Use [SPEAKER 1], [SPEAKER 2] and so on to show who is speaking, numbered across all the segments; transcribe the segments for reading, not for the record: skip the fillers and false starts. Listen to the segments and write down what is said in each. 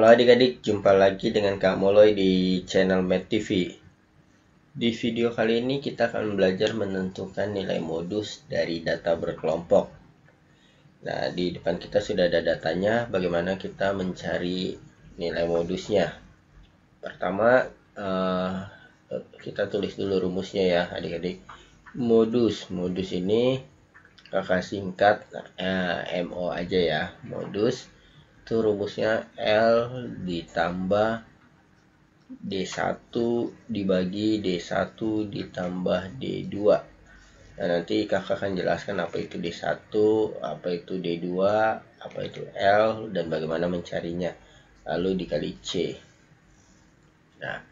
[SPEAKER 1] Halo adik-adik, jumpa lagi dengan Kak Moloy di channel Math TV. Di video kali ini kita akan belajar menentukan nilai modus dari data berkelompok. Nah, di depan kita sudah ada datanya, bagaimana kita mencari nilai modusnya. Pertama, kita tulis dulu rumusnya ya adik-adik. Modus ini kakak singkat MO aja ya. Modus itu rumusnya L ditambah D1 dibagi D1 ditambah D2. Nah, nanti kakak akan jelaskan apa itu D1, apa itu D2, apa itu L, dan bagaimana mencarinya. Lalu dikali C. Nah,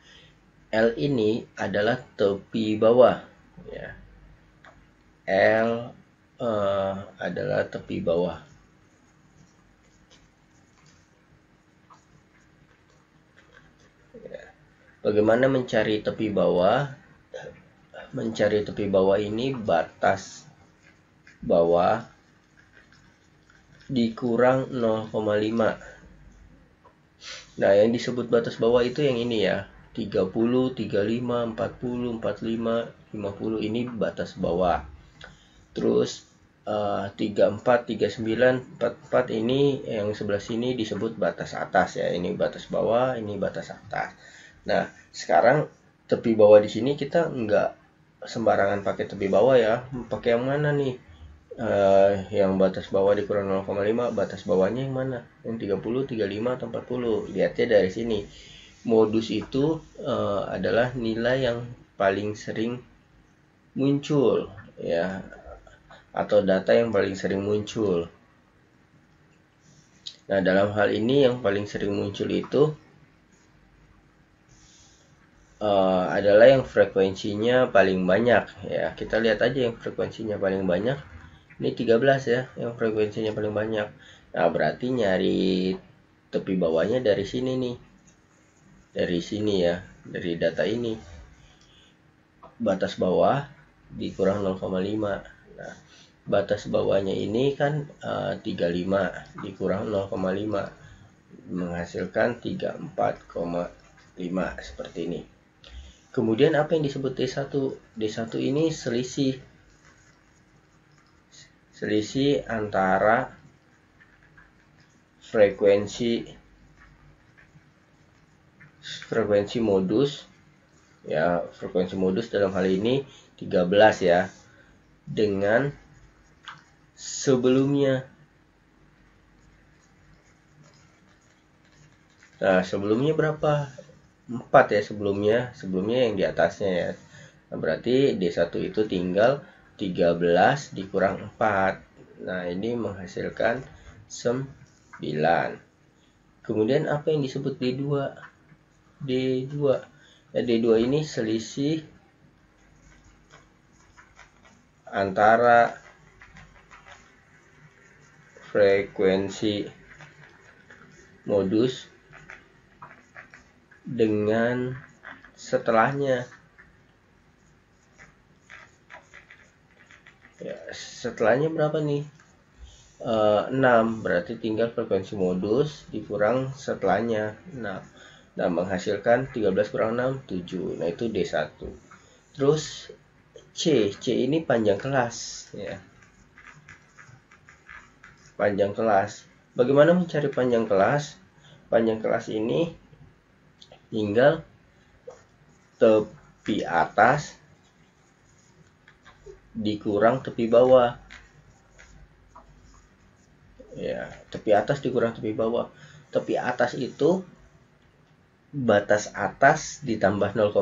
[SPEAKER 1] L ini adalah tepi bawah. Ya. L adalah tepi bawah. Bagaimana mencari tepi bawah? Mencari tepi bawah ini batas bawah dikurang 0,5. Nah, yang disebut batas bawah itu yang ini ya. 30, 35, 40, 45, 50 ini batas bawah. Terus 34, 39, 44 ini yang sebelah sini disebut batas atas ya. Ini batas bawah, ini batas atas. Nah, sekarang tepi bawah di sini kita nggak sembarangan pakai tepi bawah ya. Pakai yang mana nih? Yang batas bawah dikurang 0,5, batas bawahnya yang mana? Yang 30, 35, atau 40? Lihatnya dari sini. Modus itu adalah nilai yang paling sering muncul ya, atau data yang paling sering muncul. Nah, dalam hal ini yang paling sering muncul itu adalah yang frekuensinya paling banyak ya. Kita lihat aja yang frekuensinya paling banyak. Ini 13 ya, yang frekuensinya paling banyak. Nah, berarti nyari tepi bawahnya dari sini nih. Dari sini ya, dari data ini. Batas bawah dikurang 0,5. Nah, batas bawahnya ini kan 35 dikurang 0,5 menghasilkan 34,5 seperti ini. Kemudian apa yang disebut D1? D1 ini selisih antara frekuensi modus ya, frekuensi modus dalam hal ini 13 ya, dengan sebelumnya. Nah, sebelumnya berapa? 4 ya sebelumnya yang di atasnya ya. Nah, berarti D1 itu tinggal 13 dikurang 4. Nah, ini menghasilkan 9. Kemudian apa yang disebut D2? Ya, D2 ini selisih antara frekuensi modus dengan setelahnya. Ya, setelahnya berapa nih? 6, berarti tinggal frekuensi modus dikurang setelahnya 6. Nah, menghasilkan 13 kurang 6, 7. Nah, itu D1. Terus C ini panjang kelas ya. Panjang kelas. Bagaimana mencari panjang kelas? Panjang kelas ini tinggal tepi atas dikurang tepi bawah. Ya, tepi atas dikurang tepi bawah. Tepi atas itu batas atas ditambah 0,5.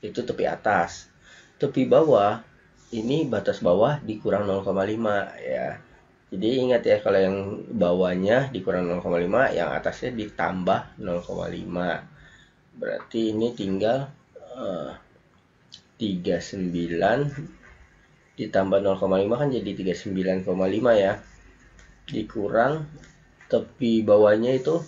[SPEAKER 1] Itu tepi atas. Tepi bawah ini batas bawah dikurang 0,5 ya. Jadi ingat ya, kalau yang bawahnya dikurang 0,5, yang atasnya ditambah 0,5. Berarti ini tinggal 39 ditambah 0,5 kan jadi 39,5 ya. Dikurang tepi bawahnya itu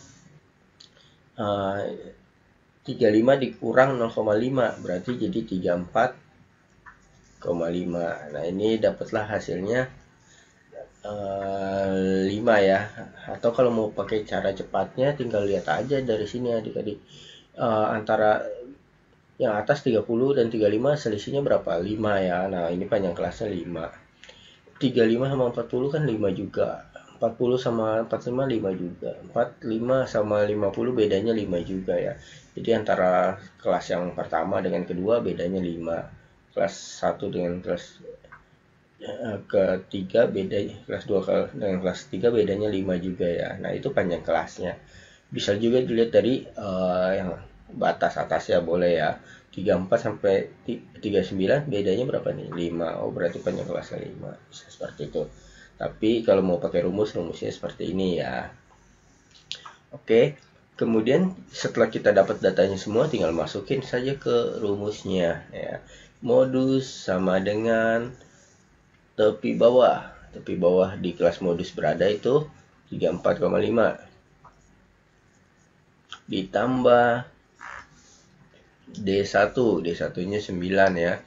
[SPEAKER 1] 35 dikurang 0,5 berarti jadi 34,5. Nah, ini dapatlah hasilnya 5 ya. Atau kalau mau pakai cara cepatnya tinggal lihat aja dari sini adik-adik, antara yang atas 30 dan 35 selisihnya berapa? 5 ya. Nah ini panjang kelasnya 5. 35 sama 40 kan 5 juga. 40 sama 45 5 juga. 45 sama 50 bedanya 5 juga ya. Jadi antara kelas yang pertama dengan kedua bedanya 5. Kelas 1 dengan kelas ketiga beda, kelas 2 dengan kelas 3 bedanya 5 juga ya. Nah itu panjang kelasnya. Bisa juga dilihat dari yang batas atasnya boleh ya. 34 sampai 39 bedanya berapa nih? 5. Oh berarti panjang kelasnya 5. Bisa seperti itu. Tapi kalau mau pakai rumusnya seperti ini ya. Oke. Kemudian setelah kita dapat datanya semua tinggal masukin saja ke rumusnya ya. Modus sama dengan tepi bawah. Tepi bawah di kelas modus berada itu 34,5 ditambah D1. D1-nya 9 ya.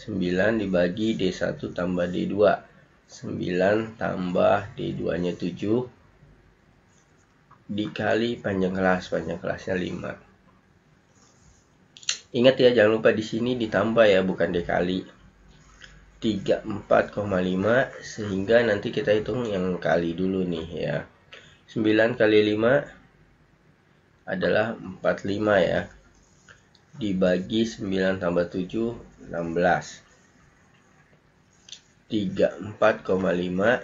[SPEAKER 1] 9 dibagi D1 tambah D2. 9 tambah D2-nya 7 dikali panjang kelas. Panjang kelasnya 5. Ingat ya, jangan lupa di sini ditambah ya, bukan dikali. 34,5 sehingga nanti kita hitung yang kali dulu nih ya. 9 kali 5 adalah 45 ya. Dibagi 9 tambah 7 16. 34,5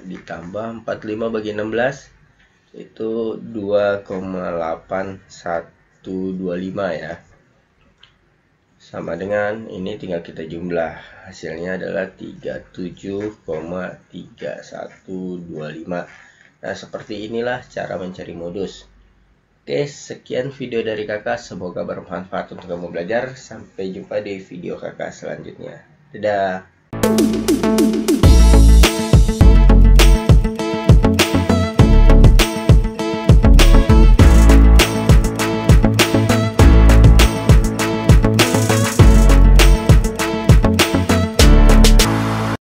[SPEAKER 1] ditambah 45 bagi 16 itu 2,8125 ya. Sama dengan ini tinggal kita jumlah. Hasilnya adalah 37,3125. Nah, seperti inilah cara mencari modus. Oke, sekian video dari kakak. Semoga bermanfaat untuk kamu belajar. Sampai jumpa di video kakak selanjutnya. Dadah.